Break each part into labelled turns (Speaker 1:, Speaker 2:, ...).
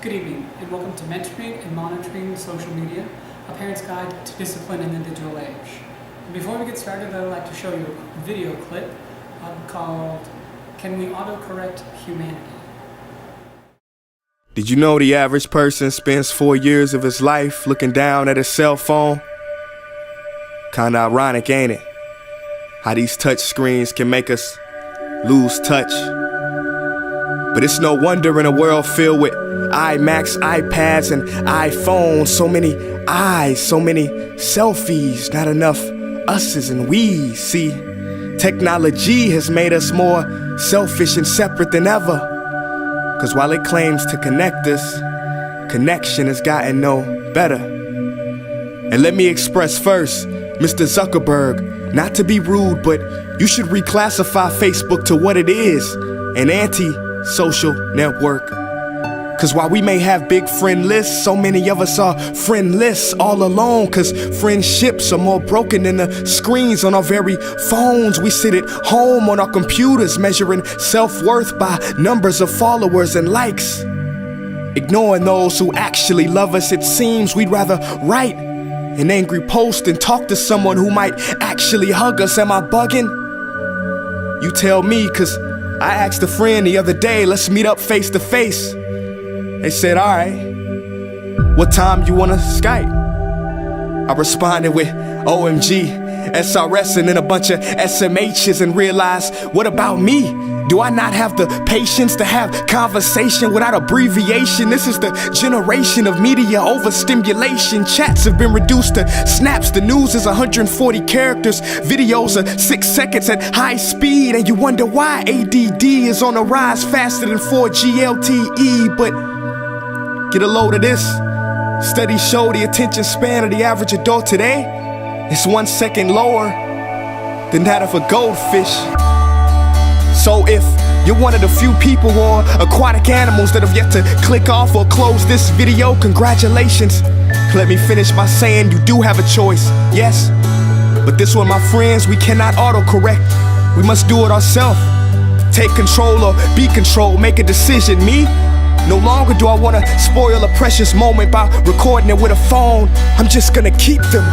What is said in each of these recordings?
Speaker 1: Good evening, and welcome to Mentoring and Monitoring Social Media, a parent's guide to discipline in the digital age. Before we get started, I'd like to show you a video clip called, "Can We Autocorrect Humanity?"
Speaker 2: Did you know the average person spends 4 years of his life looking down at his cell phone? Kinda ironic, ain't it? How these touch screens can make us lose touch. But it's no wonder in a world filled with iMacs, iPads, and iPhones, so many eyes, so many selfies, not enough us's and we's. See, technology has made us more selfish and separate than ever. Cause while it claims to connect us, connection has gotten no better. And let me express first, Mr. Zuckerberg, not to be rude, but you should reclassify Facebook to what it is, an anti-social network. Cause while we may have big friend lists, so many of us are friendless all alone. Cause friendships are more broken than the screens on our very phones. We sit at home on our computers measuring self-worth by numbers of followers and likes. Ignoring those who actually love us, it seems we'd rather write an angry post and talk to someone who might actually hug us. Am I bugging? You tell me, cause I asked a friend the other day, let's meet up face to face. They said, alright, what time you wanna Skype? I responded with OMG, SRS, and then a bunch of SMHs and realized, what about me? Do I not have the patience to have conversation without abbreviation? This is the generation of media overstimulation. Chats have been reduced to snaps. The news is 140 characters. Videos are 6 seconds at high speed. And you wonder why ADD is on the rise faster than 4G LTE. But get a load of this. Studies show the attention span of the average adult today is 1 second lower than that of a goldfish. So if you're one of the few people or aquatic animals that have yet to click off or close this video, congratulations. Let me finish by saying you do have a choice, yes. But this one, my friends, we cannot autocorrect. We must do it ourselves. Take control or be controlled, make a decision. Me? No longer do I want to spoil a precious moment by recording it with a phone. I'm just gonna keep them.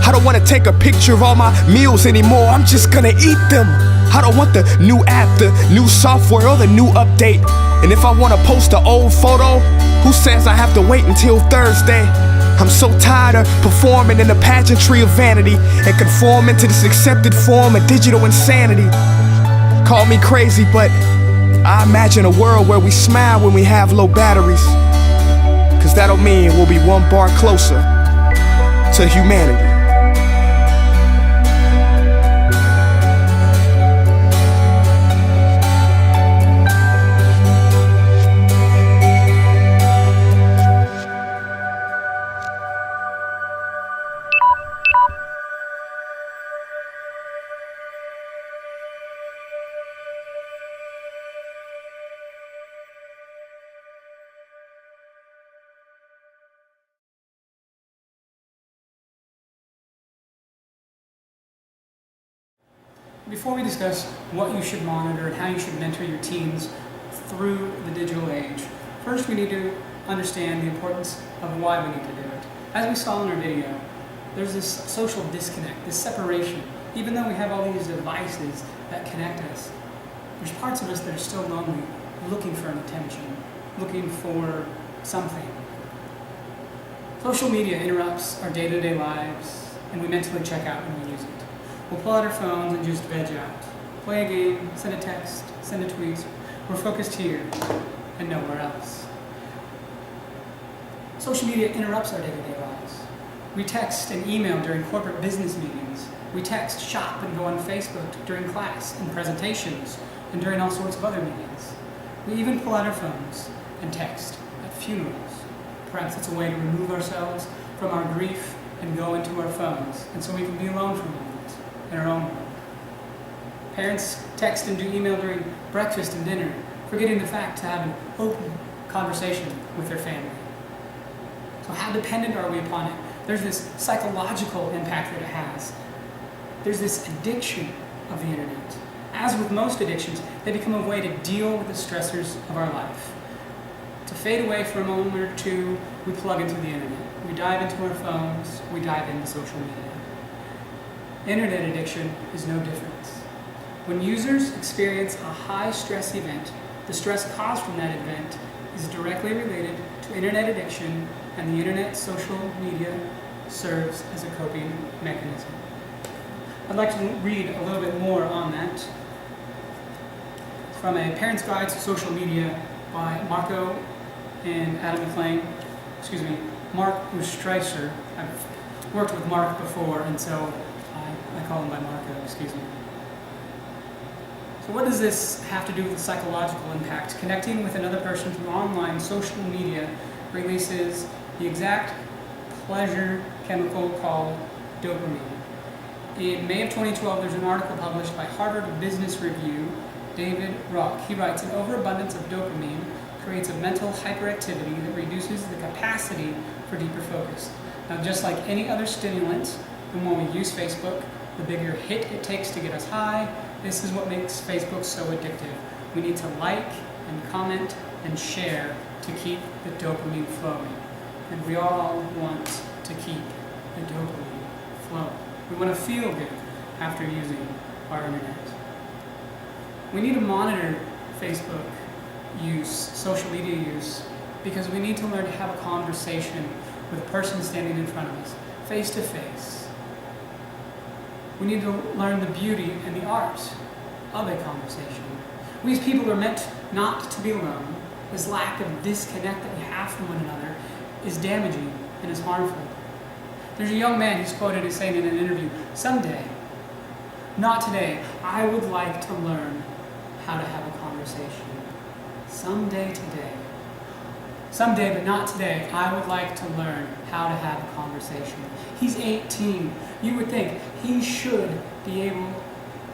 Speaker 2: I don't want to take a picture of all my meals anymore. I'm just gonna eat them. I don't want the new app, the new software, or the new update. And if I want to post an old photo, who says I have to wait until Thursday? I'm so tired of performing in the pageantry of vanity and conforming to this accepted form of digital insanity. Call me crazy, but I imagine a world where we smile when we have low batteries. Cause that'll mean we'll be one bar closer to humanity.
Speaker 1: Before we discuss what you should monitor and how you should mentor your teens through the digital age, first we need to understand the importance of why we need to do it. As we saw in our video, there's this social disconnect, this separation. Even though we have all these devices that connect us, there's parts of us that are still lonely, looking for an attention, looking for something. Social media interrupts our day-to-day lives, and we mentally check out when we use it. We'll pull out our phones and just veg out. Play a game, send a text, send a tweet. We're focused here and nowhere else. Social media interrupts our day-to-day lives. We text and email during corporate business meetings. We text, shop, and go on Facebook during class and presentations and during all sorts of other meetings. We even pull out our phones and text at funerals. Perhaps it's a way to remove ourselves from our grief and go into our phones, and so we can be alone for a moment in our own world. Parents text and do email during breakfast and dinner, forgetting the fact to have an open conversation with their family. So how dependent are we upon it? There's this psychological impact that it has. There's this addiction of the internet. As with most addictions, they become a way to deal with the stressors of our life. To fade away for a moment or two, we plug into the internet. We dive into our phones, we dive into social media. Internet addiction is no different. When users experience a high-stress event, the stress caused from that event is directly related to internet addiction, and the internet social media serves as a coping mechanism. I'd like to read a little bit more on that from a Parent's Guide to Social Media by Marco and Adam McLean. Mark Ustreicher. I've worked with Mark before, and so I call him by Marco, So what does this have to do with the psychological impact? Connecting with another person through online social media releases the exact pleasure chemical called dopamine. In May of 2012, there's an article published by Harvard Business Review, David Rock. He writes, an overabundance of dopamine creates a mental hyperactivity that reduces the capacity for deeper focus. Now, just like any other stimulant, and when we use Facebook, the bigger hit it takes to get us high, this is what makes Facebook so addictive. We need to like and comment and share to keep the dopamine flowing. And we all want to keep the dopamine flowing. We want to feel good after using our internet. We need to monitor Facebook use, social media use, because we need to learn to have a conversation with a person standing in front of us, face to face. We need to learn the beauty and the art of a conversation. We as people are meant not to be alone. This lack of disconnect that we have from one another is damaging and is harmful. There's a young man who's quoted as saying in an interview, someday, not today, I would like to learn how to have a conversation. Someday today. Someday, but not today, I would like to learn how to have a conversation. He's 18. You would think he should be able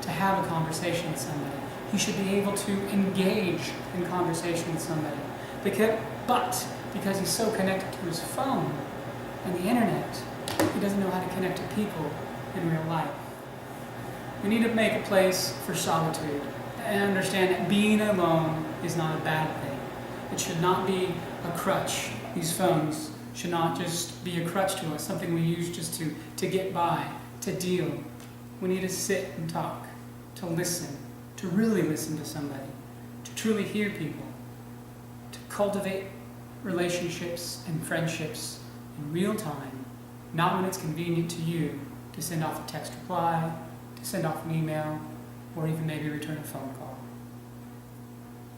Speaker 1: to have a conversation with somebody. He should be able to engage in conversation with somebody. But because he's so connected to his phone and the internet, he doesn't know how to connect to people in real life. We need to make a place for solitude and understand that being alone is not a bad thing. It should not be a crutch. These phones should not just be a crutch to us, something we use just to get by, to deal. We need to sit and talk, to listen, to really listen to somebody, to truly hear people, to cultivate relationships and friendships in real time, not when it's convenient to you to send off a text reply, to send off an email, or even maybe return a phone call.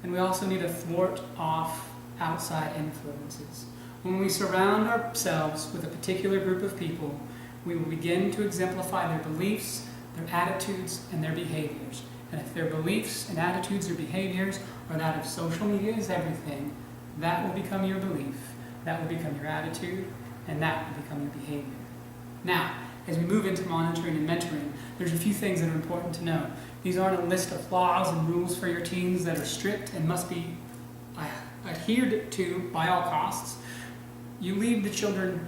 Speaker 1: And we also need to thwart off outside influences. When we surround ourselves with a particular group of people, we will begin to exemplify their beliefs, their attitudes, and their behaviors. And if their beliefs and attitudes or behaviors are that of social media is everything, that will become your belief, that will become your attitude, and that will become your behavior. Now, as we move into monitoring and mentoring, there's a few things that are important to know. These aren't a list of laws and rules for your teens that are strict and must be adhered to by all costs. You lead the children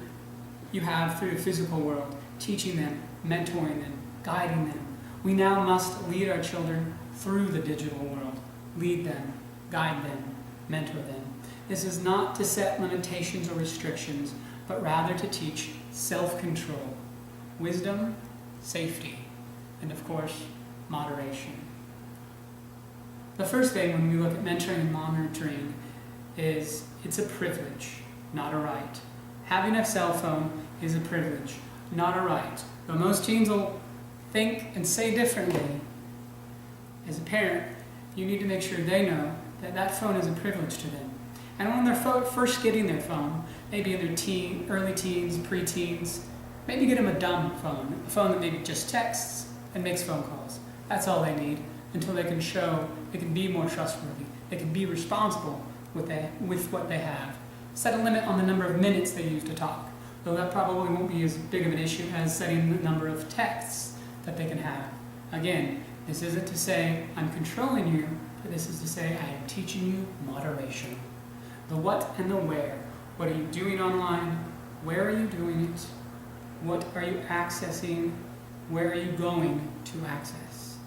Speaker 1: you have through the physical world, teaching them, mentoring them, guiding them. We now must lead our children through the digital world. Lead them, guide them, mentor them. This is not to set limitations or restrictions, but rather to teach self-control, wisdom, safety, and of course, moderation. The first thing when we look at mentoring and monitoring is it's a privilege, not a right. Having a cell phone is a privilege, not a right. Though most teens will think and say differently, as a parent, you need to make sure they know that that phone is a privilege to them. And when they're first getting their phone, maybe in their early teens, pre-teens, maybe get them a dumb phone, a phone that maybe just texts and makes phone calls. That's all they need until they can show they can be more trustworthy. They can be responsible with what they have. Set a limit on the number of minutes they use to talk, though that probably won't be as big of an issue as setting the number of texts that they can have. Again, this isn't to say I'm controlling you, but this is to say I am teaching you moderation. The what and the where. What are you doing online? Where are you doing it? What are you accessing? Where are you going to access?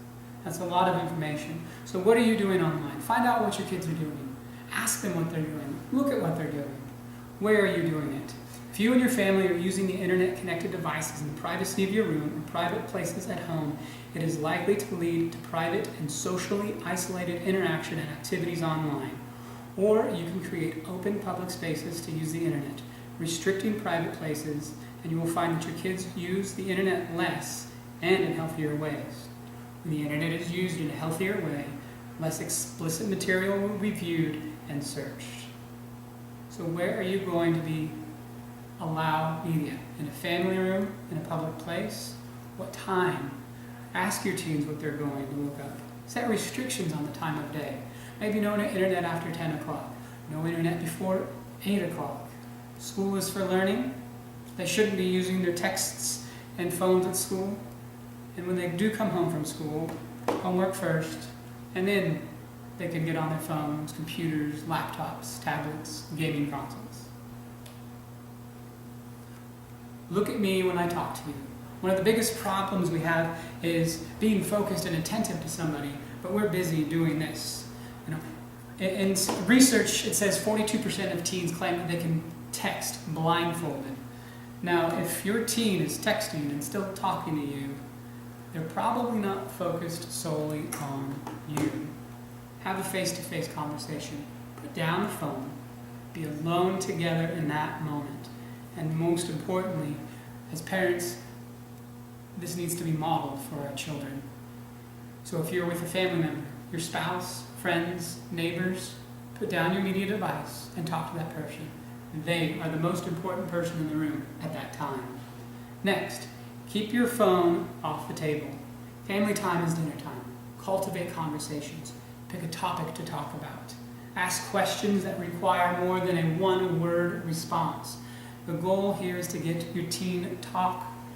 Speaker 1: That's a lot of information. So what are you doing online? Find out what your kids are doing. Ask them what they're doing. Look at what they're doing. Where are you doing it? If you and your family are using the internet-connected devices in the privacy of your room or private places at home, it is likely to lead to private and socially isolated interaction and activities online. Or you can create open public spaces to use the internet, restricting private places, and you will find that your kids use the internet less and in healthier ways. When the internet is used in a healthier way, less explicit material will be viewed and searched. So where are you going to allow media? In a family room? In a public place? What time? Ask your teens what they're going to look up. Set restrictions on the time of day. Maybe no internet after 10 o'clock. No internet before 8 o'clock. School is for learning. They shouldn't be using their texts and phones at school. And when they do come home from school, homework first, and then they can get on their phones, computers, laptops, tablets, gaming consoles. Look at me when I talk to you. One of the biggest problems we have is being focused and attentive to somebody, but we're busy doing this. In research, it says 42% of teens claim that they can text blindfolded. Now, if your teen is texting and still talking to you, they're probably not focused solely on you. Have a face-to-face conversation. Put down the phone. Be alone together in that moment. And most importantly, as parents, this needs to be modeled for our children. So if you're with a family member, your spouse, friends, neighbors, put down your media device and talk to that person. They are the most important person in the room at that time. Next, keep your phone off the table. Family time is dinner time. Cultivate conversations. Pick a topic to talk about. Ask questions that require more than a one-word response. The goal here is to get your teen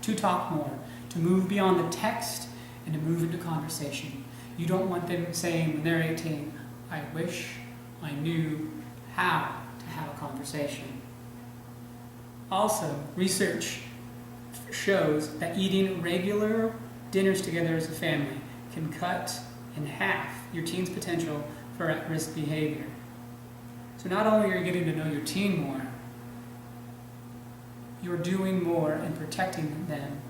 Speaker 1: to talk more, to move beyond the text and to move into conversation. You don't want them saying when they're 18, I wish I knew how to have a conversation. Also, research shows that eating regular dinners together as a family can cut in half your teen's potential for at-risk behavior. So not only are you getting to know your teen more, you're doing more in protecting them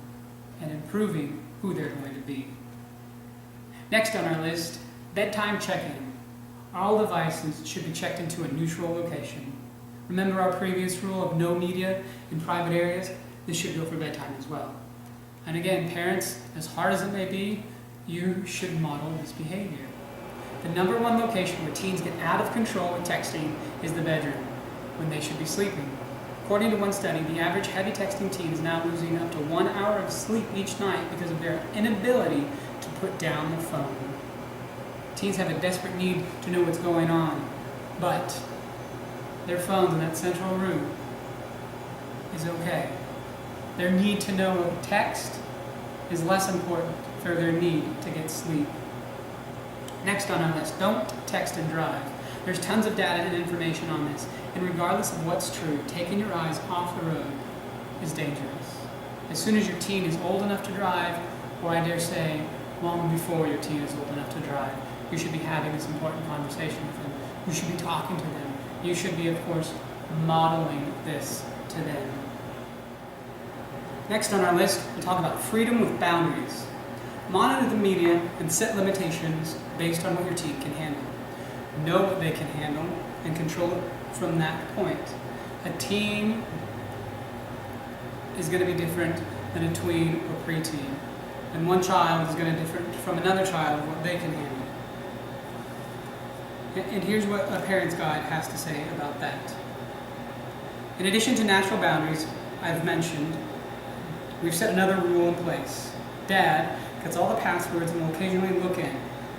Speaker 1: and improving who they're going to be. Next on our list, bedtime check-in. All devices should be checked into a neutral location. Remember our previous rule of no media in private areas? This should go for bedtime as well. And again, parents, as hard as it may be, you should model this behavior. The number one location where teens get out of control with texting is the bedroom, when they should be sleeping. According to one study, the average heavy texting teen is now losing up to 1 hour of sleep each night because of their inability to put down the phone. Teens have a desperate need to know what's going on, but their phones in that central room is okay. Their need to know text is less important for their need to get sleep. Next on our list, don't text and drive. There's tons of data and information on this, and regardless of what's true, taking your eyes off the road is dangerous. As soon as your teen is old enough to drive, or I dare say, long before your teen is old enough to drive, you should be having this important conversation with them. You should be talking to them. You should be, of course, modeling this to them. Next on our list, we'll talk about freedom with boundaries. Monitor the media and set limitations based on what your teen can handle. Know what they can handle and control it from that point. A teen is going to be different than a tween or preteen. And one child is going to be different from another child what they can handle. And here's what a parent's guide has to say about that. In addition to natural boundaries I've mentioned, we've set another rule in place. Dad gets all the passwords and will occasionally look in.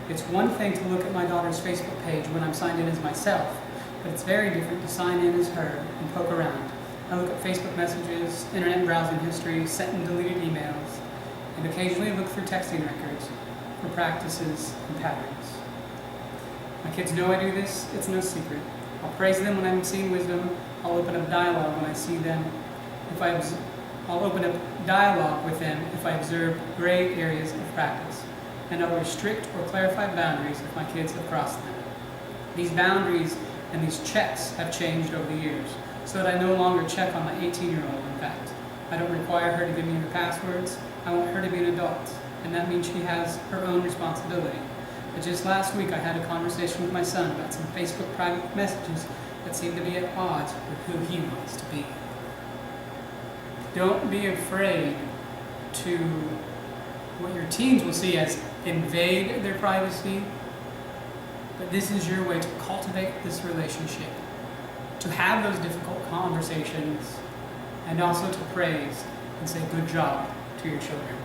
Speaker 1: It's one thing to look at my daughter's Facebook page when I'm signed in as myself, but it's very different to sign in as her and poke around. I look at Facebook messages, internet browsing history, sent and deleted emails, and occasionally look through texting records for practices and patterns. My kids know I do this, it's no secret. I'll praise them when I'm seeing wisdom. I'll open up dialogue when I see them. I'll open up dialogue with them if I observe gray areas of practice. And I'll restrict or clarify boundaries if my kids have crossed them. These boundaries and these checks have changed over the years, so that I no longer check on my 18-year-old. In fact, I don't require her to give me her passwords. I want her to be an adult, and that means she has her own responsibility. But just last week I had a conversation with my son about some Facebook private messages that seem to be at odds with who he wants to be. Don't be afraid to what your teens will see as invade their privacy, but this is your way to cultivate this relationship, to have those difficult conversations, and also to praise and say good job to your children.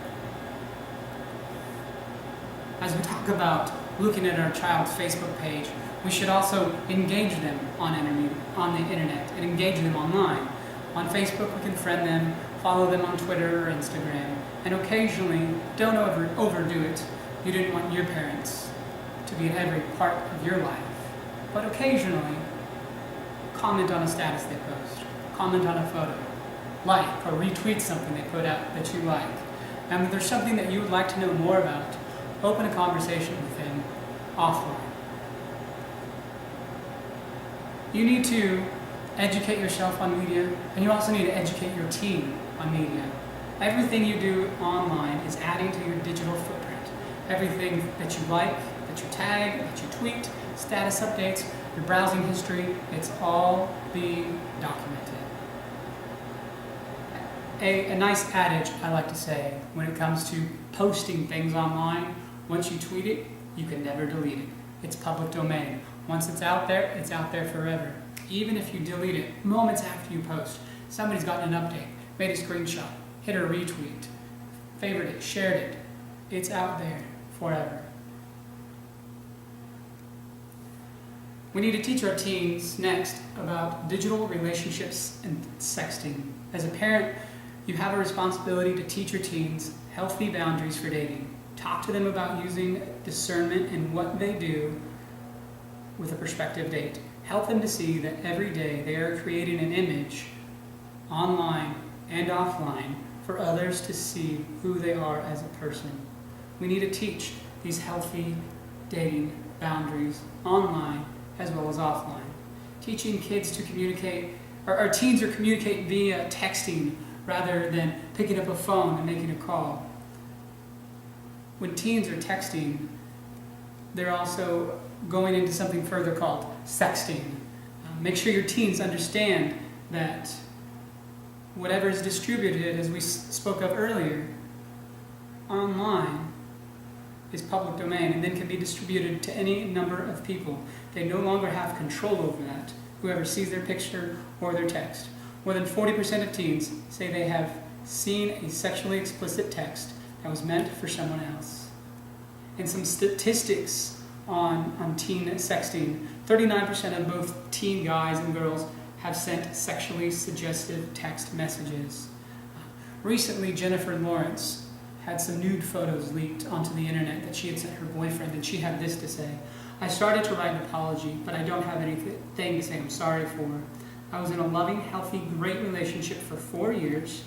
Speaker 1: As we talk about looking at our child's Facebook page, we should also engage them on the internet and engage them online. On Facebook, we can friend them, follow them on Twitter or Instagram, and occasionally, don't overdo it. You didn't want your parents to be in every part of your life, but occasionally, comment on a status they post, comment on a photo, like or retweet something they put out that you like. And if there's something that you would like to know more about, open a conversation with them offline. You need to educate yourself on media, and you also need to educate your teen on media. Everything you do online is adding to your digital footprint. Everything that you like, that you tag, that you tweet, status updates, your browsing history, it's all being documented. A nice adage I like to say when it comes to posting things online, once you tweet it, you can never delete it. It's public domain. Once it's out there forever. Even if you delete it moments after you post, somebody's gotten an update, made a screenshot, hit a retweet, favored it, shared it. It's out there forever. We need to teach our teens next about digital relationships and sexting. As a parent, you have a responsibility to teach your teens healthy boundaries for dating. Talk to them about using discernment in what they do with a prospective date. Help them to see that every day they are creating an image, online and offline, for others to see who they are as a person. We need to teach these healthy dating boundaries online as well as offline. Teaching kids to communicate, or our teens to communicate via texting rather than picking up a phone and making a call. When teens are texting, they're also going into something further called sexting. Make sure your teens understand that whatever is distributed, as we spoke of earlier, online is public domain and then can be distributed to any number of people. They no longer have control over that, whoever sees their picture or their text. More than 40% of teens say they have seen a sexually explicit text that was meant for someone else. And some statistics on teen sexting, 39% of both teen guys and girls have sent sexually suggestive text messages. Recently, Jennifer Lawrence had some nude photos leaked onto the internet that she had sent her boyfriend, and she had this to say: "I started to write an apology, but I don't have anything to say I'm sorry for. I was in a loving, healthy, great relationship for 4 years.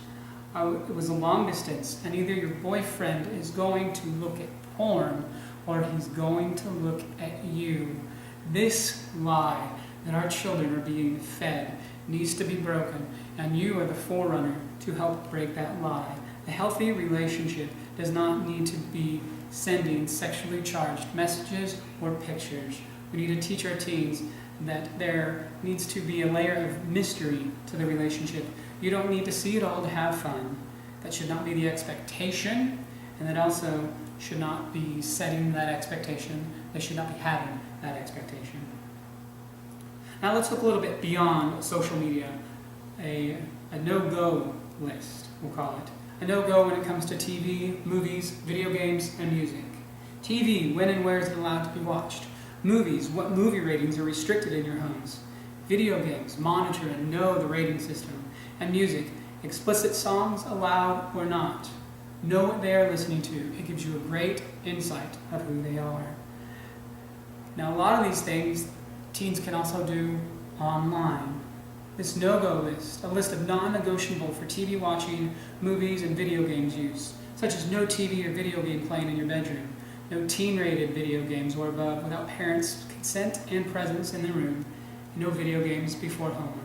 Speaker 1: It was a long distance, and either your boyfriend is going to look at porn or he's going to look at you." This lie that our children are being fed needs to be broken, and you are the forerunner to help break that lie. A healthy relationship does not need to be sending sexually charged messages or pictures. We need to teach our teens that there needs to be a layer of mystery to the relationship. You don't need to see it all to have fun. That should not be the expectation, and that also should not be setting that expectation. They should not be having that expectation. Now let's look a little bit beyond social media. A no-go list, we'll call it. A no-go when it comes to TV, movies, video games, and music. TV, when and where is it allowed to be watched? Movies, what movie ratings are restricted in your homes? Video games, monitor and know the rating system. And music, explicit songs allowed or not. Know what they are listening to. It gives you a great insight of who they are. Now, a lot of these things teens can also do online. This no-go list, a list of non-negotiable for TV watching, movies, and video games use, such as no TV or video game playing in your bedroom, no teen-rated video games or above without parents' consent and presence in the room, no video games before homework.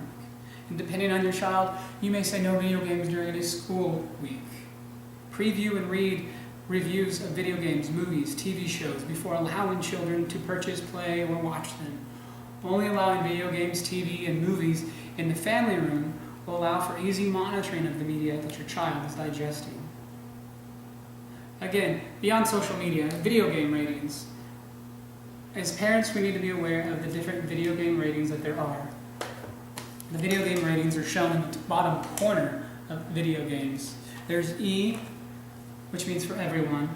Speaker 1: And depending on your child, you may say no video games during a school week. Preview and read reviews of video games, movies, TV shows before allowing children to purchase, play, or watch them. Only allowing video games, TV, and movies in the family room will allow for easy monitoring of the media that your child is digesting. Again, beyond social media, video game ratings. As parents, we need to be aware of the different video game ratings that there are. The video game ratings are shown in the bottom corner of video games. There's E, which means for everyone.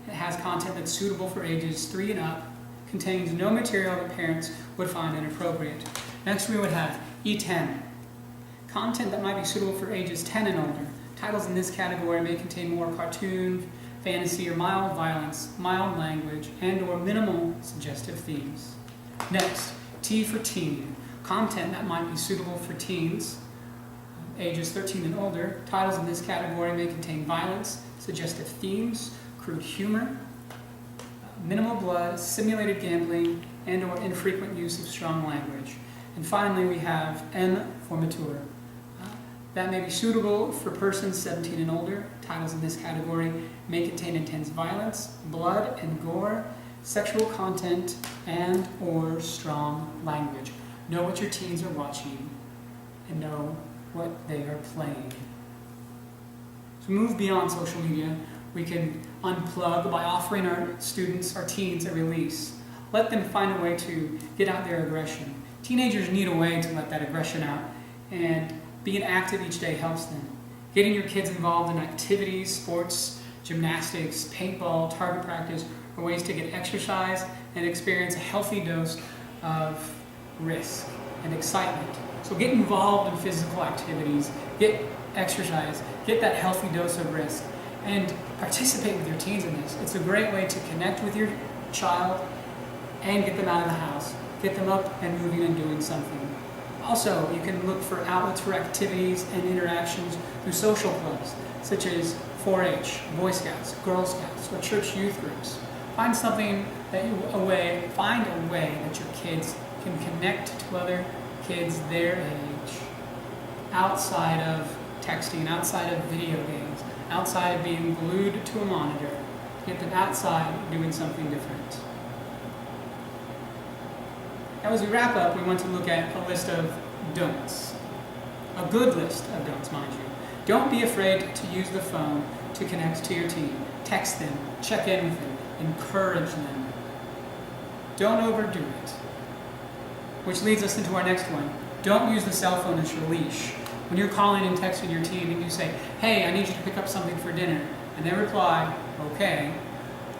Speaker 1: It has content that's suitable for ages 3 and up, contains no material that parents would find inappropriate. Next we would have E10, content that might be suitable for ages 10 and older. Titles in this category may contain more cartoon, fantasy, or mild violence, mild language, and or minimal suggestive themes. Next, T for teen, content that might be suitable for teens, ages 13 and older. Titles in this category may contain violence, suggestive themes, crude humor, minimal blood, simulated gambling, and or infrequent use of strong language. And finally, we have M for mature. That may be suitable for persons 17 and older. Titles in this category may contain intense violence, blood and gore, sexual content, and or strong language. Know what your teens are watching and know what they are playing. To move beyond social media, we can unplug by offering our students, our teens, a release. Let them find a way to get out their aggression. Teenagers need a way to let that aggression out, and being active each day helps them. Getting your kids involved in activities, sports, gymnastics, paintball, target practice, are ways to get exercise and experience a healthy dose of risk and excitement. So get involved in physical activities, get exercise, get that healthy dose of risk, and participate with your teens in this. It's a great way to connect with your child and get them out of the house, get them up and moving and doing something. Also, you can look for outlets for activities and interactions through social clubs, such as 4-H, Boy Scouts, Girl Scouts, or church youth groups. Find something that find a way that your kids can connect to other kids their age, outside of texting, outside of video games, outside of being glued to a monitor. Get them outside doing something different. Now, as we wrap up, we want to look at a list of don'ts. A good list of don'ts, mind you. Don't be afraid to use the phone to connect to your teen. Text them, check in with them, encourage them. Don't overdo it. Which leads us into our next one. Don't use the cell phone as your leash. When you're calling and texting your teen and you say, hey, I need you to pick up something for dinner, and they reply, okay,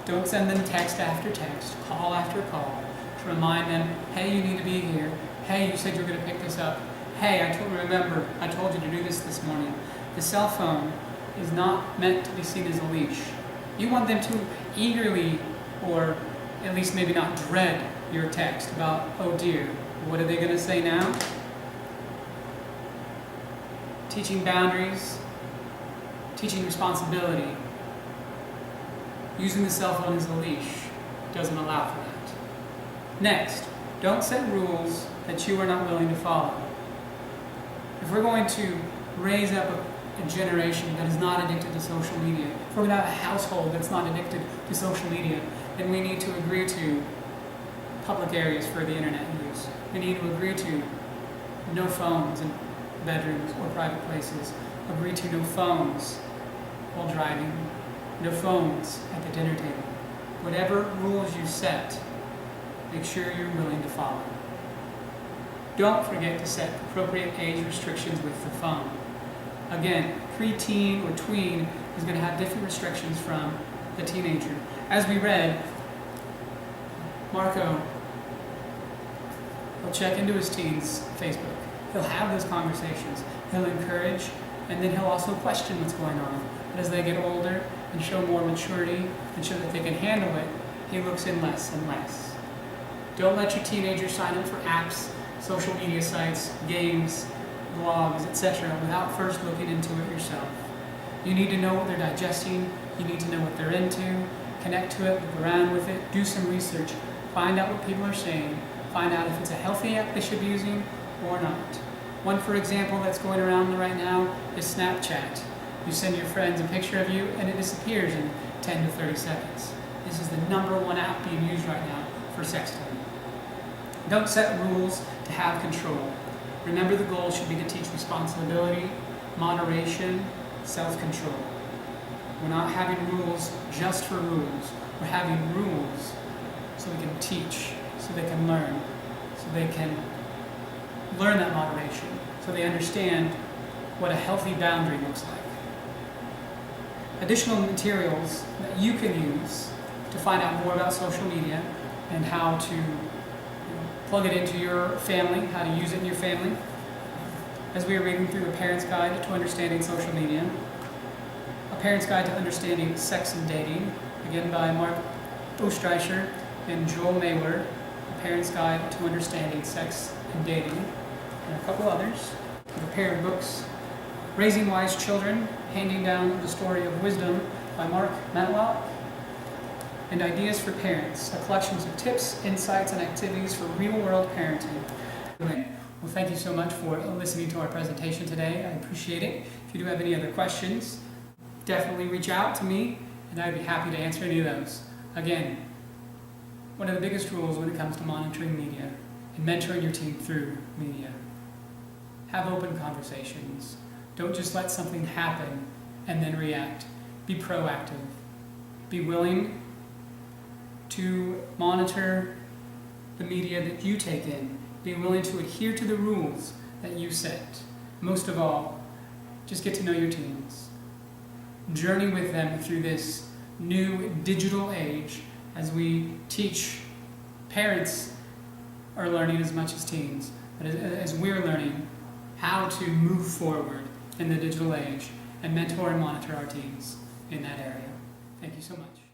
Speaker 1: don't send them text after text, call after call, to remind them, hey, you need to be here. Hey, you said you were going to pick this up. Hey, remember, I told you to do this morning. The cell phone is not meant to be seen as a leash. You want them to eagerly, or at least maybe not dread, your text about, oh dear, what are they going to say now? Teaching boundaries, teaching responsibility. Using the cell phone as a leash doesn't allow for that. Next, don't set rules that you are not willing to follow. If we're going to raise up a generation that is not addicted to social media, if we're going to have a household that's not addicted to social media, then we need to agree to public areas for the internet use. We need to agree to no phones in bedrooms or private places. Agree to no phones while driving, no phones at the dinner table. Whatever rules you set, make sure you're willing to follow. Don't forget to set appropriate age restrictions with the phone. Again, preteen or tween is going to have different restrictions from the teenager. As we read, Marco, he'll check into his teen's Facebook. He'll have those conversations. He'll encourage, and then he'll also question what's going on. But as they get older and show more maturity and show that they can handle it, he looks in less and less. Don't let your teenager sign up for apps, social media sites, games, blogs, etc. without first looking into it yourself. You need to know what they're digesting. You need to know what they're into. Connect to it, look around with it, do some research, find out what people are saying, find out if it's a healthy app they should be using or not. One, for example, that's going around right now is Snapchat. You send your friends a picture of you and it disappears in 10 to 30 seconds. This is the #1 app being used right now for sexting. Don't set rules to have control. Remember, the goal should be to teach responsibility, moderation, self-control. We're not having rules just for rules. We're having rules so we can teach, so they can learn, so they can learn that moderation, so they understand what a healthy boundary looks like. Additional materials that you can use to find out more about social media and how to plug it into your family, how to use it in your family. As we are reading through The Parent's Guide to Understanding Social Media, A Parent's Guide to Understanding Sex and Dating, again by Mark Ostreicher and Joel Mayward, A Parent's Guide to Understanding Sex and Dating, and a couple others. The parent books, Raising Wise Children, Handing Down the Story of Wisdom by Mark Matlock, and Ideas for Parents, a collection of tips, insights, and activities for real-world parenting. Well, thank you so much for listening to our presentation today. I appreciate it. If you do have any other questions, definitely reach out to me, and I'd be happy to answer any of those. Again, one of the biggest rules when it comes to monitoring media and mentoring your team through media: have open conversations. Don't just let something happen and then react. Be proactive. Be willing to monitor the media that you take in. Be willing to adhere to the rules that you set. Most of all, just get to know your teens. Journey with them through this new digital age as we teach. Parents are learning as much as teens, but as we're learning how to move forward in the digital age and mentor and monitor our teens in that area. Thank you so much.